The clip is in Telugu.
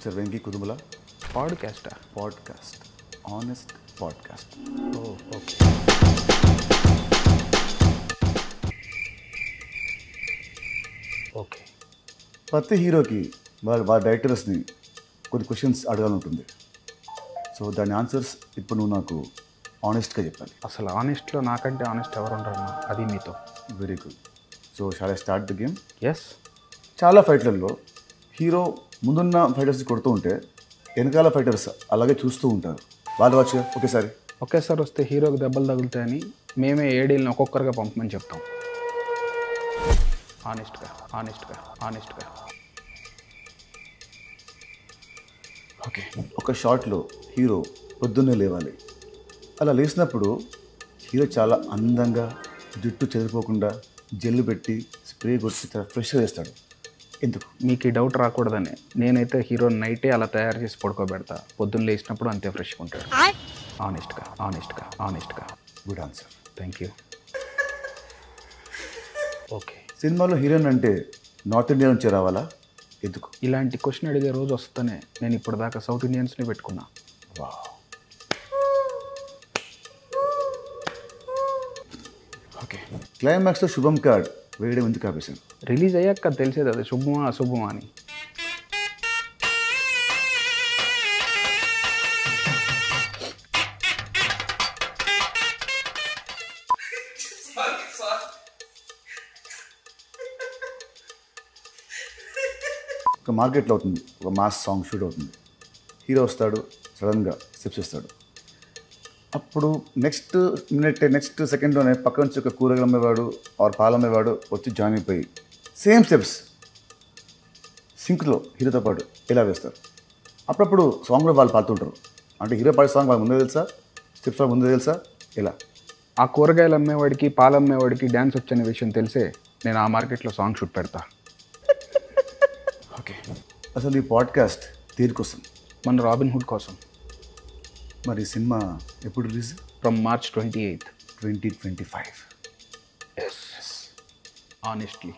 మిస్టర్ వెంకీ కుదుముల పాడ్కాస్టా? Podcast, honest podcast. Okay. Okay. ప్రతి హీరోకి వాళ్ళ డైరెక్టర్స్ని కొన్ని క్వశ్చన్స్ అడగాలనుంటుంది. సో దాని ఆన్సర్స్ ఇప్పుడు నువ్వు నాకు ఆనెస్ట్గా చెప్పాలి. అసలు ఆనెస్ట్లో నాకంటే ఆనెస్ట్ ఎవరు ఉండరన్నా, అది మీతో. Very good. So shall I start the game? Yes. చాలా ఫైట్లలో హీరో ముందున్న ఫైటర్స్ కొడుతూ ఉంటే వెనకాల ఫైటర్స్ అలాగే చూస్తూ ఉంటారు. వాళ్ళు వచ్చి ఒకేసారి వస్తే హీరోకి దెబ్బలు తగులుతాయని మేమే ఏడీలను ఒక్కొక్కరుగా పంపమని చెప్తాం. ఆనెస్ట్గా. ఓకే. ఒక షాట్లో హీరో పొద్దున్నే లేవాలి. అలా లేచినప్పుడు హీరో చాలా అందంగా జుట్టు చెదిరిపోకుండా జెల్లు పెట్టి స్ప్రే కొట్టి చాలా ఫ్రెష్గా వేస్తాడు. ఎందుకు? మీకు ఈ డౌట్ రాకూడదని నేనైతే హీరో నైటే అలా తయారు చేసి పడుకోబెడతా. పొద్దున్న లేచినప్పుడు అంతే ఫ్రెష్గా ఉంటాడు. ఆనెస్ట్గా. Good answer. Thank you. Okay. సినిమాలో హీరోయిన్ అంటే నార్త్ ఇండియా నుంచి రావాలా? ఎందుకు? ఇలాంటి క్వశ్చన్ అడిగే రోజు వస్తేనే నేను ఇప్పటిదాకా సౌత్ ఇండియన్స్ని పెట్టుకున్నా. వావ్. ఓకే. క్లైమాక్స్లో శుభం కార్డ్ వేయడం ఎందుకు ఆపేశాను? రిలీజ్ అయ్యాక తెలిసేది అది శుభమా అశుభమా అని. ఒక మార్కెట్లో అవుతుంది, ఒక మాస్ సాంగ్ షూట్ అవుతుంది. హీరో వస్తాడు, సడన్గా స్టెప్స్ ఇస్తాడు. అప్పుడు నెక్స్ట్ సెకండ్లోనే పక్క నుంచి ఒక కూరగాయలు అమ్మేవాడు ఆర్ పాలు అమ్మేవాడు వచ్చి జాయిన్ అయిపోయి సేమ్ స్టెప్స్ సింక్లో హీరోతో పాటు ఇలా వేస్తారు. అప్పుడప్పుడు సాంగ్లో వాళ్ళు పాడుతుంటారు. అంటే హీరో పాడే సాంగ్ వాళ్ళకి ముందే తెలుసా, స్టెప్స్ వాళ్ళకి ముందే తెలుసా? ఇలా ఆ కూరగాయలు అమ్మేవాడికి పాలు అమ్మేవాడికి డ్యాన్స్ వచ్చనే విషయం తెలిసే నేను ఆ మార్కెట్లో సాంగ్ షూట్ పెడతా. ఓకే. అసలు ఈ పాడ్కాస్ట్ దేనికోసం? మన రాబిన్ హుడ్ కోసం. మరి సినిమా ఎప్పుడు release? From March 28th, 2025. Yes. Honestly.